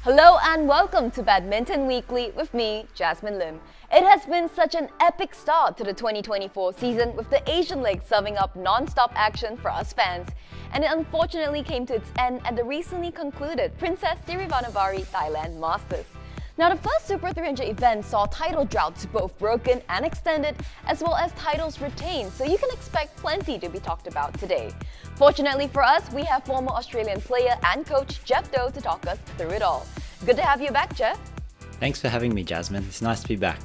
Hello and welcome to Badminton Weekly with me, Jasmine Lim. It has been such an epic start to the 2024 season with the Asian League serving up non-stop action for us fans. And it unfortunately came to its end at the recently concluded Princess Sirivannavari Thailand Masters. Now, the first Super 300 event saw title droughts both broken and extended, as well as titles retained, so you can expect plenty to be talked about today. Fortunately for us, we have former Australian player and coach Jeff Doe to talk us through it all. Good to have you back, Jeff. Thanks for having me, Jasmine. It's nice to be back.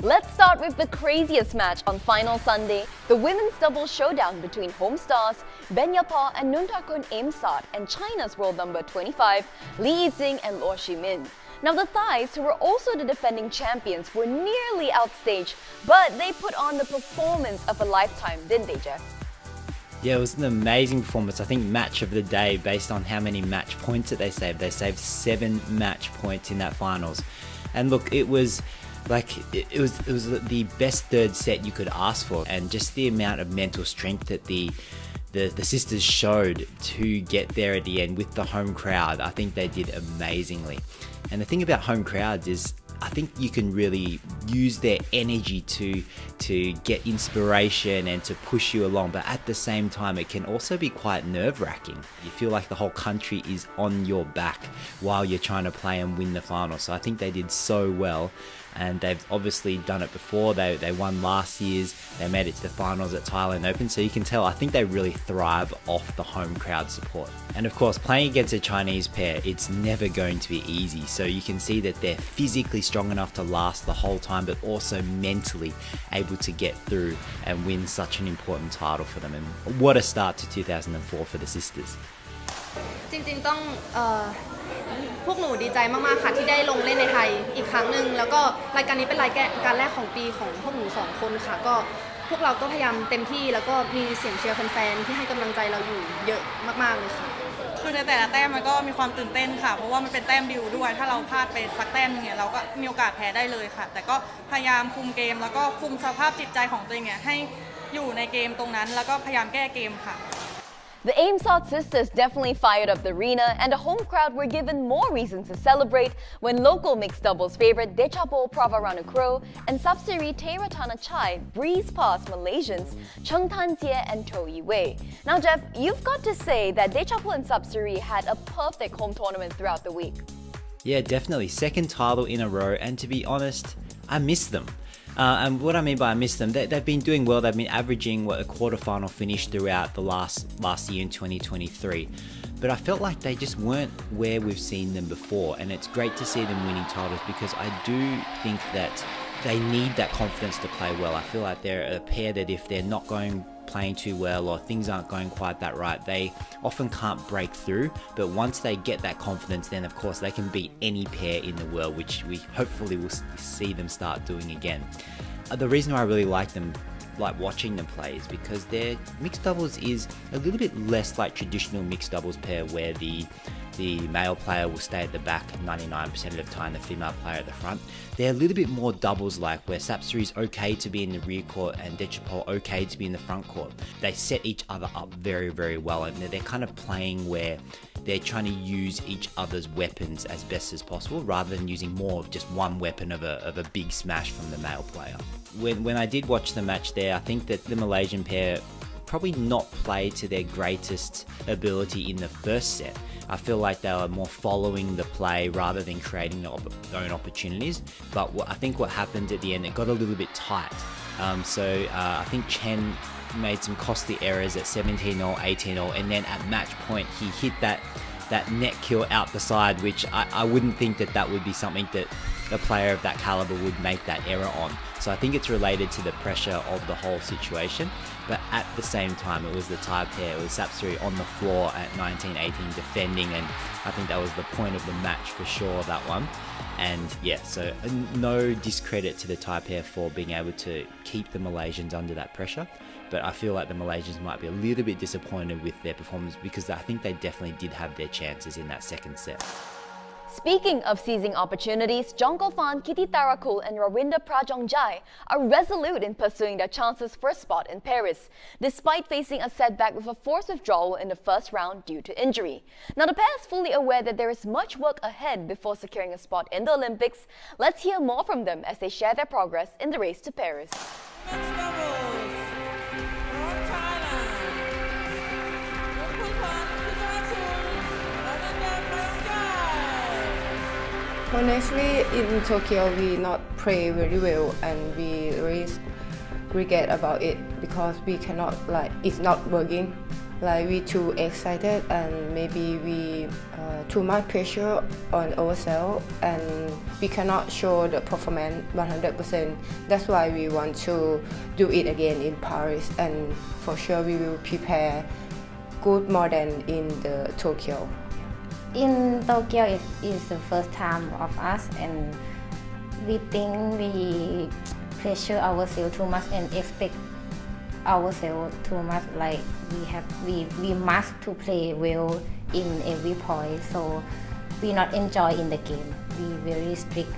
Let's start with the craziest match on final Sunday, the women's doubles showdown between home stars Ben Yapar and Nuntakun Aimsat and China's world number 25, Li Yijing and Luo Shimin. Now the Thais, who were also the defending champions, were nearly outstaged, but they put on the performance of a lifetime, didn't they, Jeff? Yeah, it was an amazing performance. I think match of the day based on how many match points that they saved. They saved 7 match points in that finals. And look, it was the best third set you could ask for, and just the amount of mental strength that the sisters showed to get there at the end with the home crowd. I think they did amazingly. And the thing about home crowds is I think you can really use their energy to get inspiration and to push you along, but at the same time it can also be quite nerve-wracking. You feel like the whole country is on your back while you're trying to play and win the final. So I think they did so well, and they've obviously done it before. They won last year's, they made it to the finals at Thailand Open, so you can tell I think they really thrive off the home crowd support. And of course, playing against a Chinese pair, it's never going to be easy, so you can see that they're physically strong enough to last the whole time, but also mentally able to get through and win such an important title for them. And what a start to 2004 for the sisters. จริงๆต้องพวกหนูดีใจมากๆค่ะที่ได้ลงเล่นในไทยอีกครั้งหนึ่งแล้วก็รายการนี้เป็นรายการแรกของปีของพวกหนู2คนค่ะก็พวกเราก็พยายามเต็มที่แล้วก็มีเสียงเชียร์แฟนๆที่ให้กำลังใจเราอยู่เยอะมากๆเลยค่ะคือในแต่ละแต้มมันก็มีความตื่นเต้นค่ะเพราะว่ามันเป็นแต้มดิวด้วยถ้าเราพลาดไปสักแต้มนึงเนี่ยเราก็มีโอกาสแพ้ได้เลยค่ะแต่ก็พยายามคุมเกมแล้วก็คุมสภาพจิตใจของตัวเองเนี่ยให้อยู่ในเกมตรงนั้นแล้วก็พยายามแก้เกมค่ะThe Aimsat sisters definitely fired up the arena, and the home crowd were given more reason to celebrate when local mixed doubles favorite Dechapol Pravaranukrow and Sapsiri Teiratana Chai breezed past Malaysians Chung Tan Tie and Toh Yi Wei. Now, Jeff, you've got to say that Dechapol and Sapsiri had a perfect home tournament throughout the week. Yeah, definitely. Second title in a row, and to be honest, I miss them. And what I mean by I miss them, they've been doing well. They've been averaging a quarterfinal finish throughout the last year in 2023. But I felt like they just weren't where we've seen them before. And it's great to see them winning titles because I do think that they need that confidence to play well. I feel like they're a pair that if they're not playing too well or things aren't going quite that right, they often can't break through, but once they get that confidence, then of course they can beat any pair in the world, which we hopefully will see them start doing again. The reason why I really like watching them play is because their mixed doubles is a little bit less like traditional mixed doubles pair where the male player will stay at the back 99% of the time, the female player at the front. They're a little bit more doubles like, where Sapsiri's okay to be in the rear court and Dechapol okay to be in the front court. They set each other up very, very well, and they're kind of playing where they're trying to use each other's weapons as best as possible rather than using more of just one weapon of a big smash from the male player. When I did watch the match there, I think that the Malaysian pair probably not played to their greatest ability in the first set. I feel like they were more following the play rather than creating their own opportunities. But I think what happened at the end, it got a little bit tight. So I think Chen made some costly errors at 17-0, 18-0, and then at match point he hit that net kill out the side, which I wouldn't think that would be something that a player of that caliber would make that error on. So I think it's related to the pressure of the whole situation. But at the same time, it was the Thai pair, it was Sapsiri on the floor at 19-18 defending, and I think that was the point of the match for sure, that one. And yeah, so no discredit to the Thai pair for being able to keep the Malaysians under that pressure. But I feel like the Malaysians might be a little bit disappointed with their performance because I think they definitely did have their chances in that second set. Speaking of seizing opportunities, Jongkofan Kititarakul and Rawinder Prajongjai are resolute in pursuing their chances for a spot in Paris, despite facing a setback with a forced withdrawal in the first round due to injury. Now, the pair is fully aware that there is much work ahead before securing a spot in the Olympics. Let's hear more from them as they share their progress in the race to Paris. Next doubles from Thailand. Jongkofan Kititarakul, Rawinder Prajongjai. Honestly, in Tokyo, we not play very well, and we really regret about it because we cannot it's not working. We too excited, and maybe we too much pressure on ourselves, and we cannot show the performance 100%. That's why we want to do it again in Paris, and for sure we will prepare good more than in the Tokyo. In Tokyo, it is the first time of us, and we think we pressure ourselves too much and expect ourselves too much. We must to play well in every point, so we not enjoy in the game. We very strict,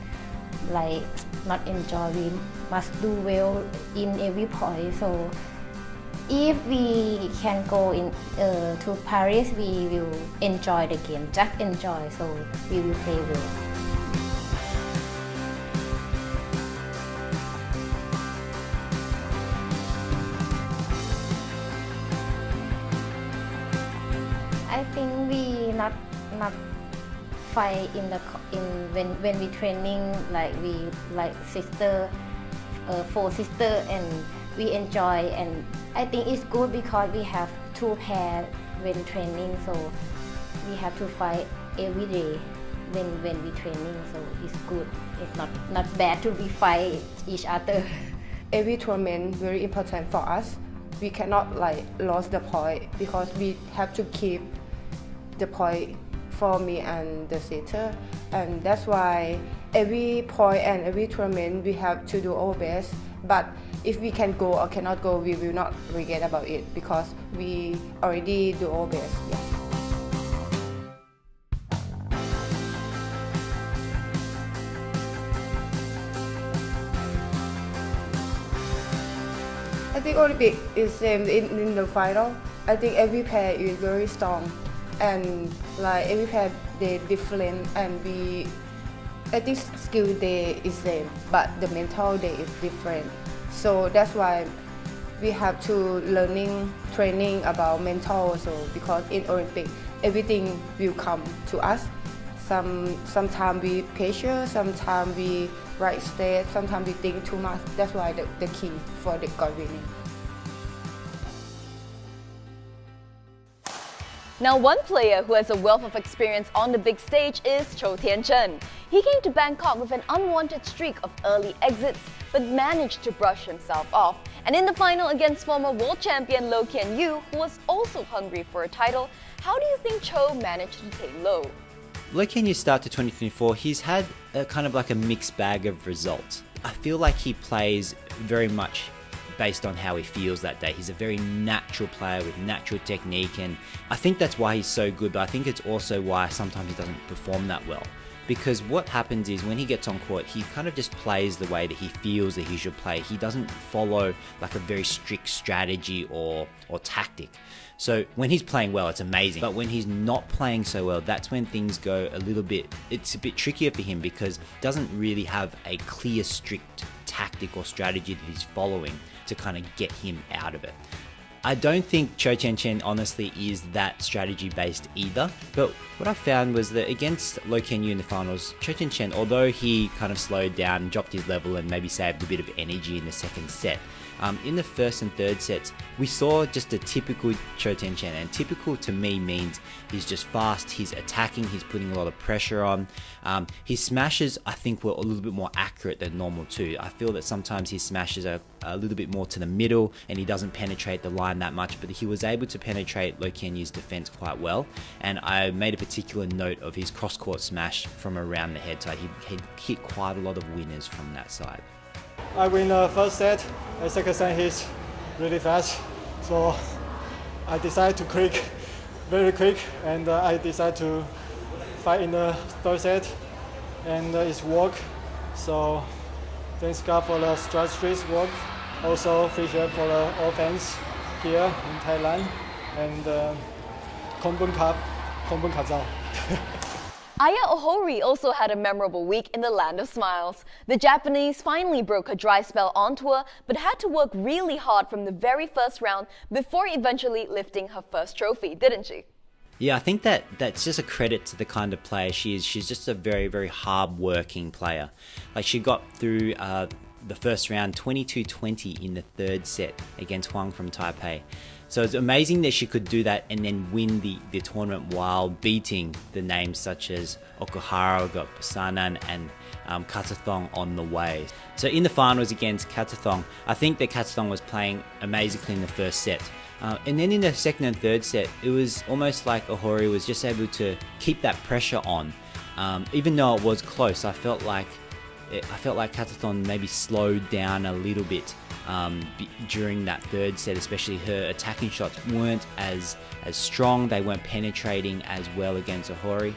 not enjoy. We must do well in every point. So if we can go to Paris, we will enjoy the game, just enjoy, so we will play well. I think we not fight when we training, we sister, four sister, and we enjoy, and I think it's good because we have two pair when training, so we have to fight every day when we training, so it's good. It's not bad to be fight each other. Every tournament very important for us. We cannot lose the point because we have to keep the point for me and the setter, and that's why every point and every tournament we have to do our best. But if we can go or cannot go, we will not regret about it because we already do our best. Yeah. I think Olympic is same in the final. I think every pair is very strong, and every pair they different, and I think skill day is same, but the mental day is different. So that's why we have to training about mental also, because in Olympic everything will come to us. Sometimes we pressure, sometimes we right state, sometimes we think too much. That's why the key for the gold winning. Now, one player who has a wealth of experience on the big stage is Cho Tian-chen. He came to Bangkok with an unwanted streak of early exits, but managed to brush himself off. And in the final against former world champion Loh Kian Yu, who was also hungry for a title, how do you think Cho managed to take low? Loh Kian Yu's start to 2024, he's had a kind of a mixed bag of results. I feel like he plays very much based on how he feels that day. He's a very natural player with natural technique, and I think that's why he's so good, but I think it's also why sometimes he doesn't perform that well. Because what happens is when he gets on court, he kind of just plays the way that he feels that he should play. He doesn't follow a very strict strategy or tactic. So when he's playing well, it's amazing. But when he's not playing so well, that's when things go it's a bit trickier for him, because he doesn't really have a clear, strict tactic or strategy that he's following to kind of get him out of it. I don't think Cho Tian-chen honestly is that strategy based either, but what I found was that against Loh Kian Yu in the finals, Cho Tian-chen, although he kind of slowed down, dropped his level and maybe saved a bit of energy in the second set, in the first and third sets, we saw just a typical Cho Tian-chen, and typical to me means he's just fast, he's attacking, he's putting a lot of pressure on. His smashes, I think, were a little bit more accurate than normal too. I feel that sometimes his smashes are a little bit more to the middle and he doesn't penetrate the line that much, but he was able to penetrate Loh Kian Yu's defense quite well, and I made a particular note of his cross-court smash from around the head side. He hit quite a lot of winners from that side. I win the first set, the second set he's really fast, so I decided to quick, very quick, and I decided to fight in the third set, and it's work. So thanks God for the street work. Also appreciate for the offense here in Thailand, and Kongbun Cup, Kongbun Kazao. Aya Ohori also had a memorable week in the land of smiles. The Japanese finally broke her dry spell on tour, but had to work really hard from the very first round before eventually lifting her first trophy, didn't she? Yeah, I think that's just a credit to the kind of player she is. She's just a very, very hard-working player. Like, she got through the first round 22-20 in the third set against Huang from Taipei. So it's amazing that she could do that and then win the tournament while beating the names such as Okuhara, got Busanan, and Katathong on the way. So in the finals against Katathong, I think that Katathong was playing amazingly in the first set. And then in the second and third set, it was almost like Ohori was just able to keep that pressure on. Even though it was close, I felt like Katathong maybe slowed down a little bit during that third set, especially her attacking shots weren't as strong, they weren't penetrating as well against Ohori,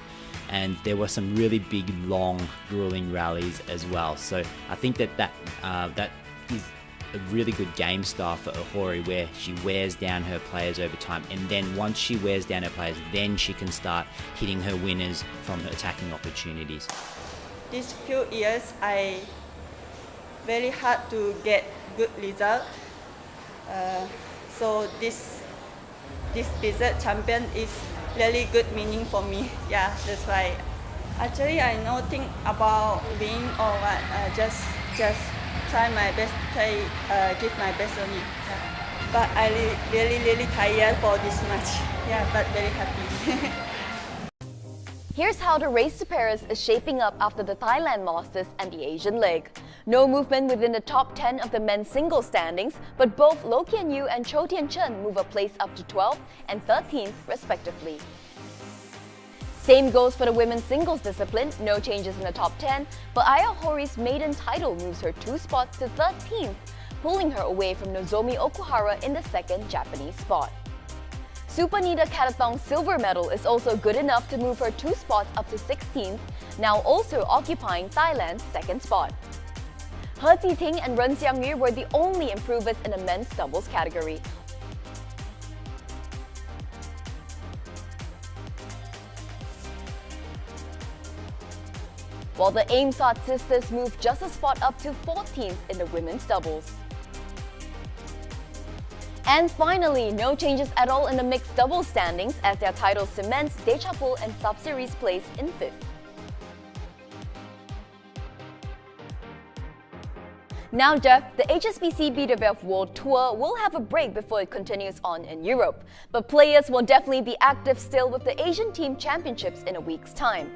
and there were some really big, long, grueling rallies as well. So I think that is a really good game style for Ohori, where she wears down her players over time, and then once she wears down her players, then she can start hitting her winners from her attacking opportunities. These few years, I very hard to get good result. So this desert champion is really good meaning for me. Yeah, that's why. Actually, I no think about win or what. Just try my best, give my best only. Yeah. But I really tired for this match. Yeah, but very happy. Here's how the race to Paris is shaping up after the Thailand Masters and the Asian leg. No movement within the top 10 of the men's singles standings, but both Loh Kian Yew and Cho Tien Chen move a place up to 12th and 13th respectively. Same goes for the women's singles discipline, no changes in the top 10, but Aya Ohori's maiden title moves her 2 spots to 13th, pulling her away from Nozomi Okuhara in the second Japanese spot. Supanita Katathong's silver medal is also good enough to move her 2 spots up to 16th, now also occupying Thailand's second spot. He Ziting and Ren Xiangyu were the only improvers in the men's doubles category. While the Aimsat sisters moved just a spot up to 14th in the women's doubles. And finally, no changes at all in the mixed doubles standings as their title cements Dechapol and Sub-Series place in 5th. Now Jeff, the HSBC BWF World Tour will have a break before it continues on in Europe, but players will definitely be active still with the Asian Team Championships in a week's time.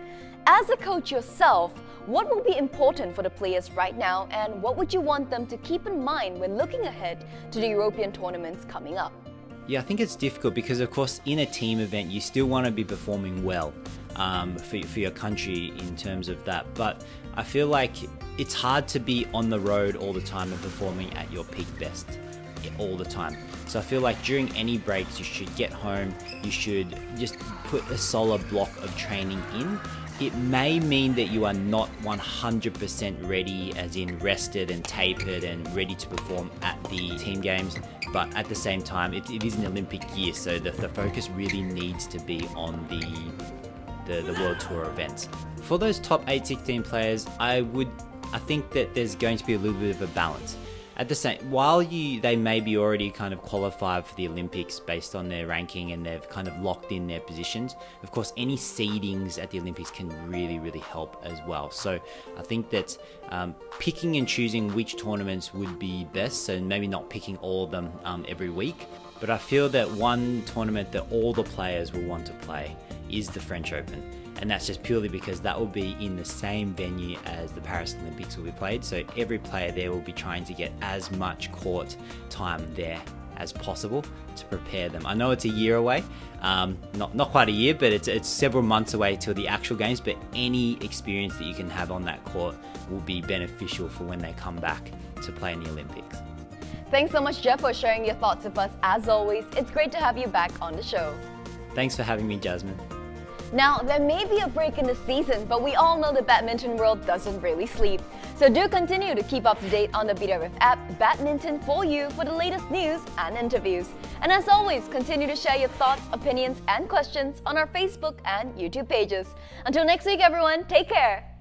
As a coach yourself, what will be important for the players right now, and what would you want them to keep in mind when looking ahead to the European tournaments coming up? Yeah, I think it's difficult because, of course, in a team event, you still want to be performing well for your country in terms of that. But I feel like it's hard to be on the road all the time and performing at your peak best all the time. So I feel like during any breaks, you should get home, you should just put a solid block of training in. It may mean that you are not 100% ready, as in rested and tapered and ready to perform at the team games, but at the same time, it is an Olympic year, so the focus really needs to be on the World Tour events. For those top 8-16 players, I think that there's going to be a little bit of a balance. At the same, while they may be already kind of qualified for the Olympics based on their ranking and they've kind of locked in their positions, of course any seedings at the Olympics can really, really help as well. So I think that picking and choosing which tournaments would be best, so maybe not picking all of them every week, but I feel that one tournament that all the players will want to play is the French Open. And that's just purely because that will be in the same venue as the Paris Olympics will be played. So every player there will be trying to get as much court time there as possible to prepare them. I know it's a year away, not quite a year, but it's several months away till the actual games, but any experience that you can have on that court will be beneficial for when they come back to play in the Olympics. Thanks so much, Jeff, for sharing your thoughts with us. As always, it's great to have you back on the show. Thanks for having me, Jasmine. Now, there may be a break in the season, but we all know the badminton world doesn't really sleep. So do continue to keep up to date on the BWF app Badminton for you for the latest news and interviews. And as always, continue to share your thoughts, opinions, and questions on our Facebook and YouTube pages. Until next week, everyone, take care!